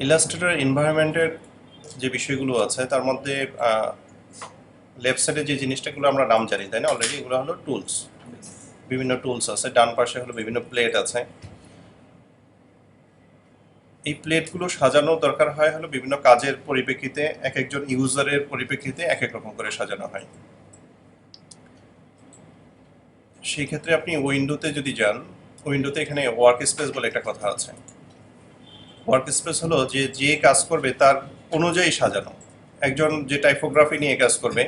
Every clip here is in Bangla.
ইলাস্ট্রেটর এনভায়রনমেন্টের যে বিষয়গুলো আছে তার মধ্যে লেফট সাইডে যে জিনিসটাগুলো আমরা নাম জানি, তাই না? অলরেডি এগুলো হলো টুলস। বিভিন্ন টুলস আছে, ডান পাশে হলো বিভিন্ন প্লেট আছে। এই প্লেটগুলো সাজানো দরকার হয় হলো বিভিন্ন কাজের পরিপ্রেক্ষিতে, এক একজন ইউজারের পরিপ্রেক্ষিতে এক এক রকম করে সাজানো হয়। সেই ক্ষেত্রে আপনি উইন্ডোতে যদি যান, উইন্ডোতে এখানে ওয়ার্ক স্পেস বলে একটা কথা আছে। ওয়ার্ক স্পেস হলো যে যে কাজ করবে তার অনুযায়ী সাজানো। একজন যে টাইপোগ্রাফি নিয়ে কাজ করবে,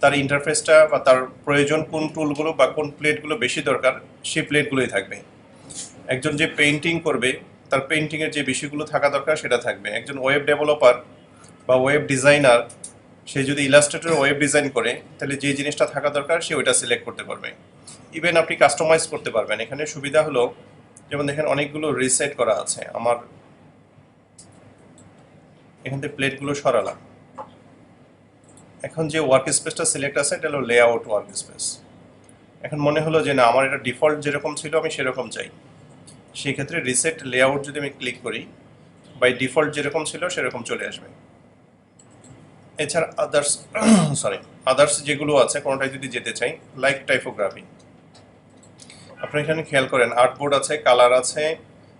তার ইন্টারফেসটা বা তার প্রয়োজন কোন টুলগুলো বা কোন প্লেটগুলো বেশি দরকার, সেই প্লেটগুলোই থাকবে। একজন যে পেইন্টিং করবে, তার পেইন্টিংয়ের যে বিষয়গুলো থাকা দরকার সেটা থাকবে। একজন ওয়েব ডেভেলপার বা ওয়েব ডিজাইনার, সে যদি ইলাস্ট্রেটর ওয়েব ডিজাইন করে, তাহলে যে জিনিসটা থাকা দরকার সে ওইটা সিলেক্ট করতে পারবে। ইভেন আপনি কাস্টমাইজ করতে পারবেন। এখানে সুবিধা হলো, যেমন দেখেন অনেকগুলো রিসেট করা আছে। আমার এখান থেকে প্লেটগুলো সরালাম। এখন যে ওয়ার্ক স্পেসটা সিলেক্ট আছে এটা হলো লেআউট ওয়ার্ক স্পেস। এখন মনে হলো যে না, আমার এটা ডিফল্ট যেরকম ছিল আমি সেরকম চাই। সেই ক্ষেত্রে রিসেট লেআউট যদি আমি ক্লিক করি, বাই ডিফল্ট যেরকম ছিল সেরকম চলে আসবে। এছাড়া আদার্স আদার্স যেগুলো আছে কোনোটাই যদি যেতে চাই, লাইক টাইপোগ্রাফি, আপনি এখানে খেয়াল করেন আর্টবোর্ড আছে, কালার আছে,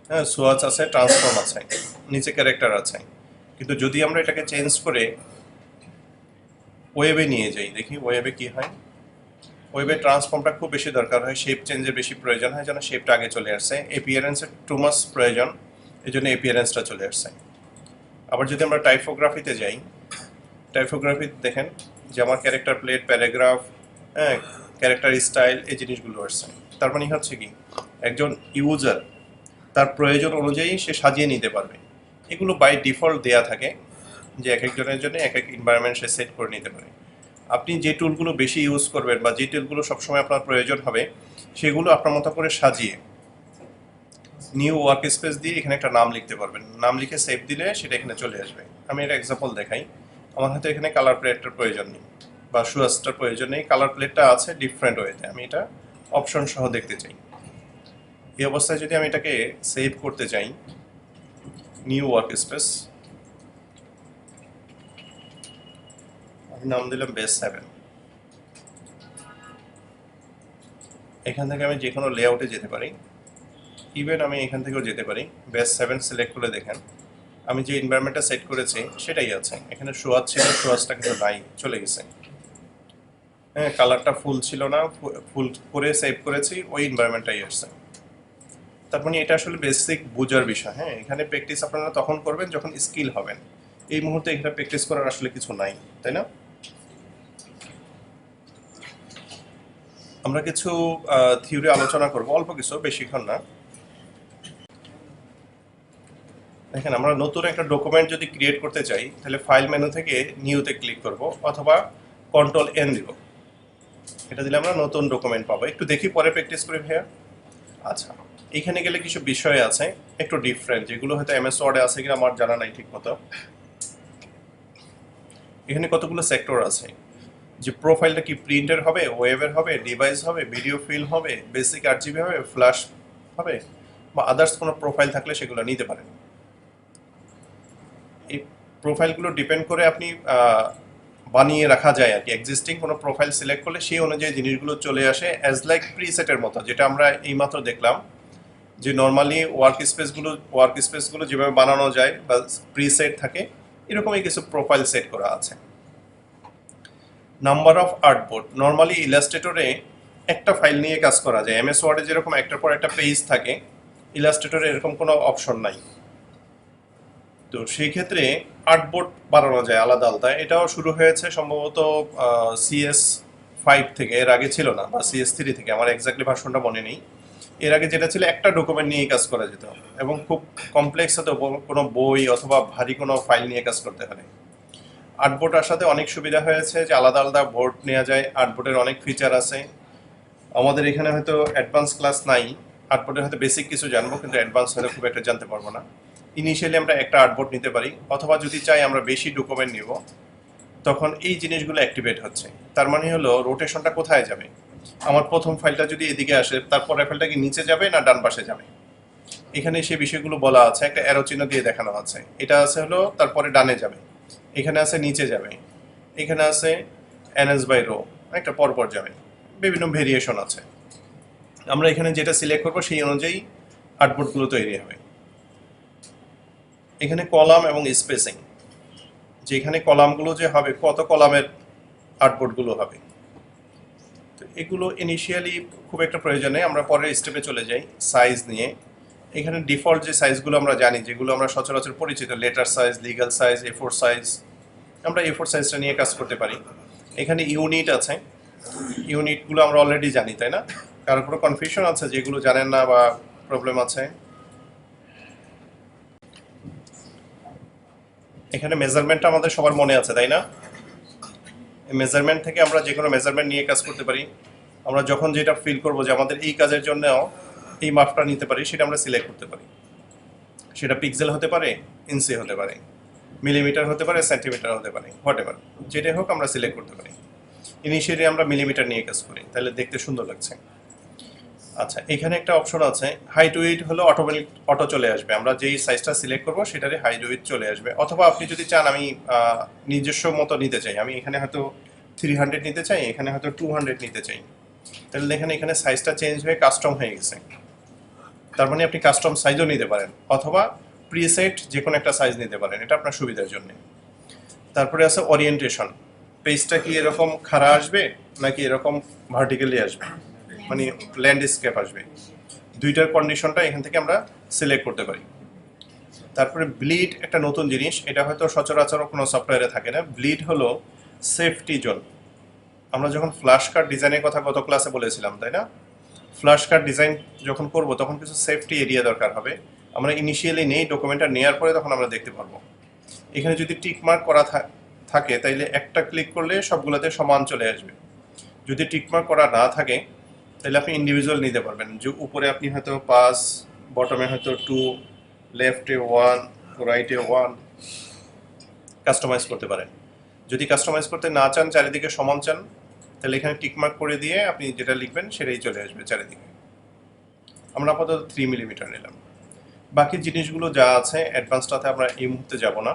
হ্যাঁ, সোয়াচ আছে, ট্রান্সফর্ম আছে, নিচে ক্যারেক্টার আছে। কিন্তু যদি আমরা এটাকে চেঞ্জ করে ওয়েবে নিয়ে যাই, দেখি ওয়েবে কি হয়। ওয়েবে ট্রান্সফর্মটা খুব বেশি দরকার হয়, শেপ চেঞ্জের বেশি প্রয়োজন হয়, যেন শেপটা আগে চলে আসছে। এপিয়ারেন্সের টু মাস প্রয়োজন, এই জন্য এপিয়ারেন্সটা চলে আসছে। আবার যদি আমরা টাইপোগ্রাফিতে যাই, টাইপোগ্রাফি দেখেন যে আমার ক্যারেক্টার প্লেট, প্যারাগ্রাফ, হ্যাঁ, ক্যারেক্টার স্টাইল, এই জিনিসগুলো আসছে। তার মানে হচ্ছে কি, একজন ইউজার তার প্রয়োজন অনুযায়ী সে সাজিয়ে নিতে পারবে। এগুলো বাই ডিফল্ট দেয়া থাকে, যে এক একজনের জন্য এক এক এনভায়রনমেন্ট সে সেট করে নিতে পারে। আপনি যে টুলগুলো বেশি ইউজ করবেন বা যে টুলগুলো সবসময় আপনার প্রয়োজন হবে, সেগুলো আপনার মতো করে সাজিয়ে নিউ ওয়ার্ক স্পেস দিয়ে এখানে একটা নাম লিখতে পারবেন। নাম লিখে সেভ দিলে সেটা এখানে চলে আসবে। আমি একটা এক্সাম্পল দেখাই। আমার হয়তো এখানে কালার প্লেটটার প্রয়োজন নেই বা সুয়াসটার প্রয়োজন নেই, কালার প্লেটটা আছে ডিফারেন্ট ওয়েতে, আমি এটা অপশন সহ দেখতে চাই। এই অবস্থায় যদি আমি এটাকে সেভ করতে চাই, নিউ ওয়ার্ক স্পেস, আমি নাম দিলাম বেস 7। এখান থেকে আমি যে কোনো লেআউটে যেতে পারি, ইভেন আমি এখান থেকেও যেতে পারি। বেস 7 সিলেক্ট করে দেখেন আমি যে এনভায়রনমেন্টটা সেট করেছি সেটাই আছে। এখানে সোয়াচ ছিল, সোয়াচটা কিন্তু নাই, চলে গেছে। হ্যাঁ, কালারটা ফুল ছিল না, ফুল করে সেভ করেছি, ওই এনভায়রনমেন্টটাই আসছে। তার মানে এটা আসলে বেসিক বোঝার বিষয়। হ্যাঁ, এখানে প্র্যাকটিস আপনারা তখন করবেন যখন স্কিল হবেন। এই মুহূর্তে এখানে প্র্যাকটিস করার আসলে কিছু নাই, তাই না? আমরা কিছু থিওরি আলোচনা করব, অল্প কিছু, বেশিক্ষণ না। দেখেন, আমরা নতুন একটা ডকুমেন্ট যদি ক্রিয়েট করতে চাই, তাহলে ফাইল মেনু থেকে নিউতে ক্লিক করব অথবা কন্ট্রোল N দিব। এটা দিলে আমরা নতুন ডকুমেন্ট পাবো। একটু দেখি, পরে প্র্যাকটিস করি ভাইয়া। আচ্ছা, এইখানে গেলে কিছু বিষয় আছে একটু ডিফারেন্ট, যেগুলো হয়তো MS ওয়ার্ডে আছে কিনা আমার জানা নাই ঠিক মতো। এখানে কতগুলো সেক্টর আছে, যে প্রোফাইলটা কি প্রিন্টের হবে, ওয়েবের হবে, ডিভাইস হবে, ভিডিও ফিল হবে, বেসিক RGB হবে, ফ্ল্যাশ হবে, বা আদার্স কোনো প্রোফাইল থাকলে সেগুলো নিতে পারেন। এই প্রোফাইলগুলো ডিপেন্ড করে আপনি বানিয়ে রাখা যায় আর কি। এক্সিস্টিং কোনো প্রোফাইল সিলেক্ট করলে সেই অনুযায়ী জিনিসগুলো চলে আসে অ্যাজ লাইক প্রিসেটের মতো, যেটা আমরা এইমাত্র দেখলাম যে নর্মালি ওয়ার্ক স্পেসগুলো যেভাবে বানানো যায় বা প্রিসেট থাকে, এরকমই কিছু প্রোফাইল সেট করা আছে। নাম্বার অফ আর্টবোর্ড, নর্মালি ইলাস্ট্রেটরে একটা ফাইল নিয়ে কাজ করা যায়। MS ওয়ার্ডে যেরকম একটার পর একটা পেজ থাকে, ইলাস্ট্রেটরে এরকম কোনো অপশন নাই। তো সেই ক্ষেত্রে আর্টবোর্ড বানানো যায় আলাদা আলাদা। এটাও শুরু হয়েছে সম্ভবত CS5 থেকে, এর আগে ছিল না, বা CS3 থেকে, আমার এক্স্যাক্টলি ভার্সনটা মনে নেই। এর আগে যেটা ছিল একটা ডকুমেন্ট নিয়ে কাজ করা যেত, এবং খুব কমপ্লেক্স হতো কোনো বই অথবা ভারী কোনো ফাইল নিয়ে কাজ করতে হলে। আর্টবোর্ড আসার সাথে অনেক সুবিধা হয়েছে যে আলাদা আলাদা বোর্ড নেওয়া যায়। আর্টবোর্ডের অনেক ফিচার আছে। আমাদের এখানে হয়তো অ্যাডভান্স ক্লাস নাই, আর্টবোর্ডের হয়তো বেসিক কিছু জানবো, কিন্তু অ্যাডভান্স হয়তো খুব একটা জানতে পারবো না। ইনিশিয়ালি আমরা একটা আর্টবোর্ড নিতে পারি, অথবা যদি চাই আমরা বেশি ডকুমেন্ট নিব, তখন এই জিনিসগুলো অ্যাক্টিভেট হচ্ছে। তার মানে হলো রোটেশনটা কোথায় যাবে, আমার প্রথম ফাইলটা যদি এদিকে আসে, তারপরে ফাইলটা কি নিচে যাবে না ডান পাশে যাবে? এখানে সেই বিষয়গুলো বলা আছে, একটা অ্যারো চিহ্ন দিয়ে দেখানো আছে। এটা আছে হলো তারপরে ডানে যাবে, এখানে আছে নিচে যাবে, এখানে আছে এনএস বাই রো, একটা পরপর যাবে, বিভিন্ন ভেরিয়েশন আছে। আমরা এখানে যেটা সিলেক্ট করবো সেই অনুযায়ী আর্টবোর্ডগুলো তৈরি হবে। এখানে কলাম এবং স্পেসিং, যেখানে কলামগুলো যে হবে কত কলামের আর্টবোর্ডগুলো হবে, তো এগুলো ইনিশিয়ালি খুব একটা প্রয়োজন নেই, আমরা পরের স্টেপে চলে যাই সাইজ নিয়ে। এখানে ডিফল্ট যে সাইজগুলো আমরা জানি, যেগুলো আমরা সচরাচর পরিচিত, letter size, legal size, A4 size, আমরা A4 সাইজটা নিয়ে কাজ করতে পারি। এখানে ইউনিট আছে, ইউনিটগুলো আমরা অলরেডি জানি, তাই না? কারো কোনো কনফিউশন আছে যেগুলো জানেন না বা প্রবলেম আছে? এখানে মেজারমেন্টটা আমাদের সবার মনে আছে, তাই না? এই মেজারমেন্ট থেকে আমরা যে কোনো মেজারমেন্ট নিয়ে কাজ করতে পারি। আমরা যখন যেটা ফিল করবো যে আমাদের এই কাজের জন্য এই মাপটা নিতে পারি, সেটা আমরা সিলেক্ট করতে পারি। সেটা পিক্সেল হতে পারে, ইঞ্চি হতে পারে, মিলিমিটার হতে পারে, সেন্টিমিটার হতে পারে, হোয়াট এভার, যেটাই হোক আমরা সিলেক্ট করতে পারি। ইনিশিয়ালি আমরা মিলিমিটার নিয়ে কাজ করি, তাহলে দেখতে সুন্দর লাগছে। আচ্ছা, এখানে একটা অপশন আছে, হাইট উইড হলো অটোমেটিক অটো চলে আসবে, আমরা যেই সাইজটা সিলেক্ট করবো সেটারই হাইট উইড চলে আসবে। অথবা আপনি যদি চান আমি নিজস্ব মতো নিতে চাই, আমি এখানে হয়তো 300 নিতে চাই, এখানে হয়তো 200 নিতে চাই, তাহলে দেখেন এখানে সাইজটা চেঞ্জ হয়ে কাস্টম হয়ে গেছে। তার মানে আপনি কাস্টম সাইজও নিতে পারেন, অথবা প্রিসেট যে কোনো একটা সাইজ নিতে পারেন, এটা আপনার সুবিধার জন্য। তারপরে আছে ওরিয়েন্টেশন, পেজটা কি এরকম খাড়া আসবে নাকি এরকম ভার্টিক্যালি আসবে, মানে ল্যান্ডস্কেপ আসবে, দুইটার কন্ডিশনটা এখান থেকে আমরা সিলেক্ট করতে পারি। তারপরে ব্লিড একটা নতুন জিনিস, এটা হয়তো সচরাচর কোনো সফটওয়্যারে থাকে না। ব্লিড হলো সেফটি জোন। আমরা যখন ফ্ল্যাশ কার্ড ডিজাইনের কথা গত ক্লাসে বলেছিলাম, তাই না? ফ্ল্যাশ কার্ড ডিজাইন যখন করব তখন কিছু সেফটি এরিয়া দরকার হবে, আমরা ইনিশিয়ালি নেই, ডকুমেন্টটা নেওয়ার পরে তখন আমরা দেখতে পারবো। এখানে যদি টিক মার্ক করা থাকে তাইলে একটা ক্লিক করলে সবগুলোতে সমান চলে আসবে। যদি টিক মার্ক করা না থাকে তাহলে আপনি ইন্ডিভিজুয়াল নিতে পারবেন, যে উপরে আপনি হয়তো 5, বটমে হয়তো 2, লেফটে 1, রাইটে 1 কাস্টমাইজ করতে পারেন। যদি কাস্টমাইজ করতে না চান, চারিদিকে সমান চান, তাহলে এখানে টিক মার্ক করে দিয়ে আপনি যেটা লিখবেন সেটাই চলে আসবে চারিদিকে। আমরা আপাতত 3 মিলিমিটার নিলাম। বাকি জিনিসগুলো যা আছে অ্যাডভান্সটাতে আমরা এই মুহূর্তে যাব না,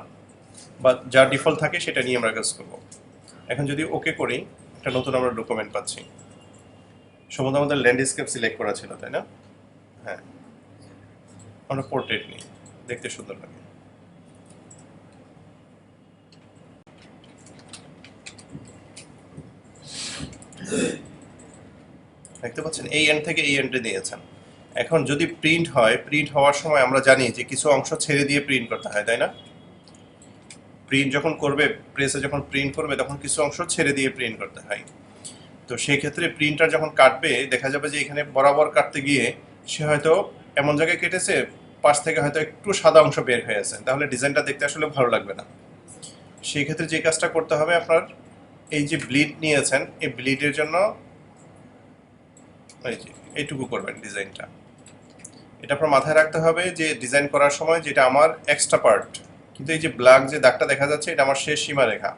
বা যা ডিফল্ট থাকে সেটা নিয়ে আমরা কাজ করব। এখন যদি ওকে করি, একটা নতুন আমরা ডকুমেন্ট পাচ্ছি। সম্ভবত আমাদের ল্যান্ডস্কেপ সিলেক্ট করা ছিল, তাই না? হ্যাঁ, আমরা পোর্ট্রেট নিই, দেখতে সুন্দর লাগে। দেখতে পাচ্ছেন এই এন্ড থেকে এই এন্ডে দিয়েছেন। এখন যদি প্রিন্ট হয়, প্রিন্ট হওয়ার সময় আমরা জানি যে কিছু অংশ ছেড়ে দিয়ে প্রিন্ট করতে হয়, তাই না? প্রিন্ট যখন করবে, প্রেসে যখন প্রিন্ট করবে তখন কিছু অংশ ছেড়ে দিয়ে প্রিন্ট করতে হয়। তো সেই ক্ষেত্রে প্রিন্টার যখন কাটবে দেখা যাবে যে এখানে বরাবর কাটতে গিয়ে সে হয়তো এমন জায়গায় কেটেছে পাশ থেকে হয়তো একটু সাদা অংশ বের হয়ে আছে, তাহলে ডিজাইনটা দেখতে আসলে ভালো লাগবে না। সেই ক্ষেত্রে যে কাজটা করতে হবে, আপনার এই যে ব্লিড নিয়েছেন, এই ব্লিডের জন্য এই যে এইটুকু করবেন ডিজাইনটা। এটা আপনার মাথায় রাখতে হবে যে ডিজাইন করার সময় যেটা আমার এক্সট্রা পার্ট, কিন্তু এই যে ব্ল্যাক যে দাগটা দেখা যাচ্ছে এটা আমার শেষ সীমা রেখা।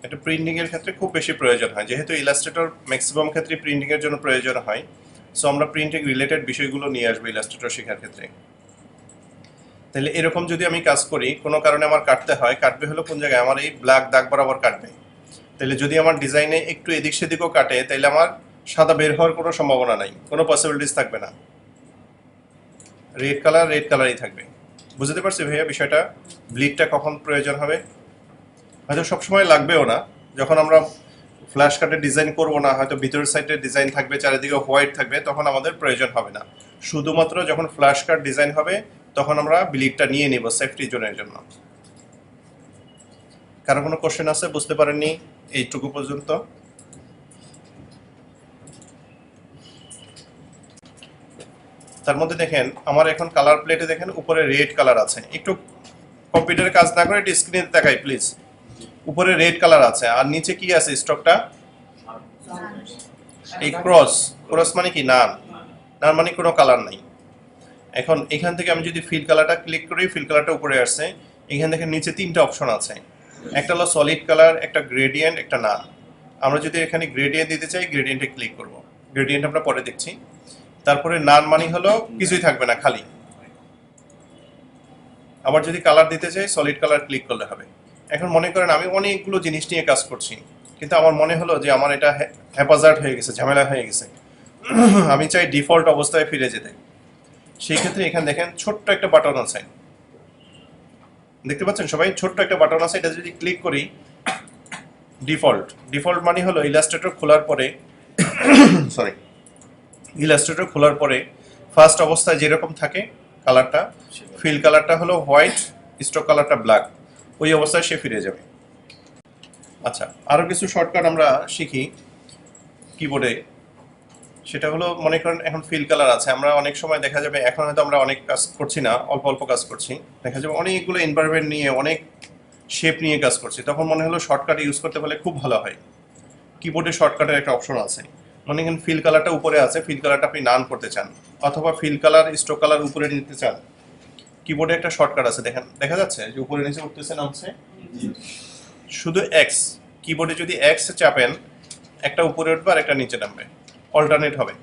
এটা প্রিন্টিং এর ক্ষেত্রে খুব বেশি প্রয়োজন হয়, যেহেতু ইলাস্ট্রেটর ম্যাক্সিমাম ক্ষেত্রে প্রিন্টিং এর জন্য প্রয়োজন হয়। সো আমরা প্রিন্টিং রিলেটেড বিষয়গুলো নিয়ে আসবো ইলাস্ট্রেটর শেখার ক্ষেত্রে। তাহলে এরকম যদি আমি কাজ করি, কোনো কারণে আমার কাটতে হয়, কাটবে হলো কোন জায়গায়, আমার এই ব্ল্যাক দাগ বরাবর কাটবে। তাহলে যদি আমার ডিজাইনে একটু এদিক সেদিকও কাটে, তাহলে আমার সাদা বের হওয়ার কোনো সম্ভাবনা নাই, কোনো পসিবিলিটিস থাকবে না। রেড কালার রেড কালারই থাকবে। বুঝতে পারছি ভাইয়া বিষয়টা? ব্লিডটা কখন প্রয়োজন হবে, হয়তো সবসময় লাগবেও না। যখন আমরা ফ্ল্যাশ কার্ডের ডিজাইন করব না, হয়তো ভিতরের সাইডের ডিজাইন থাকবে, চারিদিকে হোয়াইট থাকবে, তখন আমাদের প্রয়োজন হবে না। শুধুমাত্র যখন ফ্ল্যাশ কার্ড ডিজাইন হবে তখন আমরা ব্লিডটা নিয়ে নিব সেফটি জোনের জন্য। কারো কোনো কোশ্চেন আছে, বুঝতে পারেননি এইটুকু পর্যন্ত? তার মধ্যে দেখেন আমার এখন কালার প্লেটে দেখেন উপরে রেড কালার আছে, একটু কম্পিউটারে কাজ না করে একটু স্ক্রিনে দেখাই প্লিজ। উপরে রেড কালার আছে, আর নিচে কি আছে স্টকটা? এই ক্রস, ক্রস মানে কি নান, নান মানে কোনো কালার নাই। এখন এখান থেকে আমি যদি ফিল কালারটা ক্লিক করি, ফিল কালারটা উপরে আসছে, এখানে দেখেন নিচে তিনটা অপশন আছে, একটা হলো সলিড কালার, একটা গ্রেডিয়েন্ট, একটা নান। আমরা যদি এখানে গ্রেডিয়েন্ট দিতে চাই গ্রেডিয়েন্টে ক্লিক করব, গ্রেডিয়েন্ট আমরা পরে দেখছি। তারপরে নান মানে হলো কিছুই থাকবে না, খালি। আবার যদি কালার দিতে চাই সলিড কালার ক্লিক করলে হবে। এখন মনে করেন আমি অনেকগুলো জিনিস নিয়ে কাজ করছি, কিন্তু আমার মনে হলো যে আমার এটা হ্যাপাজার্ড হয়ে গেছে, ঝামেলা হয়ে গেছে, আমি চাই ডিফল্ট অবস্থায় ফিরে যেতে। সেই ক্ষেত্রে এখানে দেখেন ছোট্ট একটা বাটন আছে, দেখতে পাচ্ছেন সবাই, ছোট্ট একটা বাটন আছে, এটা যদি ক্লিক করি ডিফল্ট। ডিফল্ট মানে হলো ইলাস্ট্রেটর খোলার পরে সরি, ইলাস্ট্রেটর খোলার পরে ফার্স্ট অবস্থায় যেরকম থাকে কালারটা, ফিল কালারটা হলো হোয়াইট, স্ট্রোক কালারটা ব্ল্যাক, ওই অবস্থায় সে ফিরে যাবে। আচ্ছা, আরও কিছু শর্টকাট আমরা শিখি কিবোর্ডে। সেটা হলো মনে করেন এখন ফিল কালার আছে, আমরা অনেক সময় দেখা যাবে, এখন হয়তো আমরা অনেক কাজ করছি না, অল্প অল্প কাজ করছি, দেখা যাবে অনেকগুলো এনভায়রনমেন্ট নিয়ে, অনেক শেপ নিয়ে কাজ করছি, তখন মনে হলো শর্টকাট ইউজ করতে পারলে খুব ভালো হয়। কিবোর্ডে শর্টকাটের একটা অপশন আছে, মনে করেন ফিল কালারটা উপরে আছে, ফিল কালারটা আপনি নান করতে চান, অথবা ফিল কালার স্ট্রোক কালার উপরে নিতে চান, কিবোর্ডে একটা শর্টকাট আছে, দেখেন দেখা যাচ্ছে যে উপরে নিচে উঠতেছে নামছে, শুধু এক্স। কিবোর্ডে যদি এক্স চাপেন একটা উপরে উঠবে আর একটা নিচে নামবে, অল্টারনেট হবে।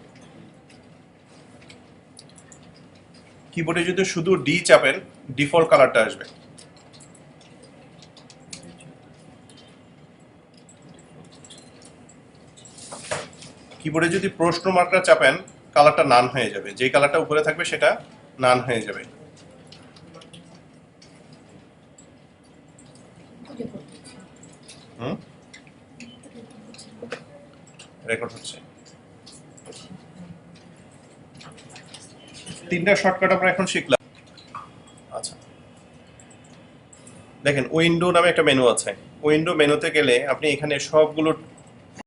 কিবোর্ডে যদি শুধু ডি চাপেন ডিফল্ট কালারটা আসবে। কিবোর্ডে যদি প্রশ্ন মার্কটা চাপেন কালারটা নান হয়ে যাবে, যে কালারটা উপরে থাকবে সেটা নান হয়ে যাবে। রেকর্ড হচ্ছে। তিনটা শর্টকাট আমরা এখন শিখলাম। আচ্ছা, দেখেন উইন্ডো নামে একটা মেনু আছে, উইন্ডো মেনুতে গেলে আপনি এখানে সবগুলো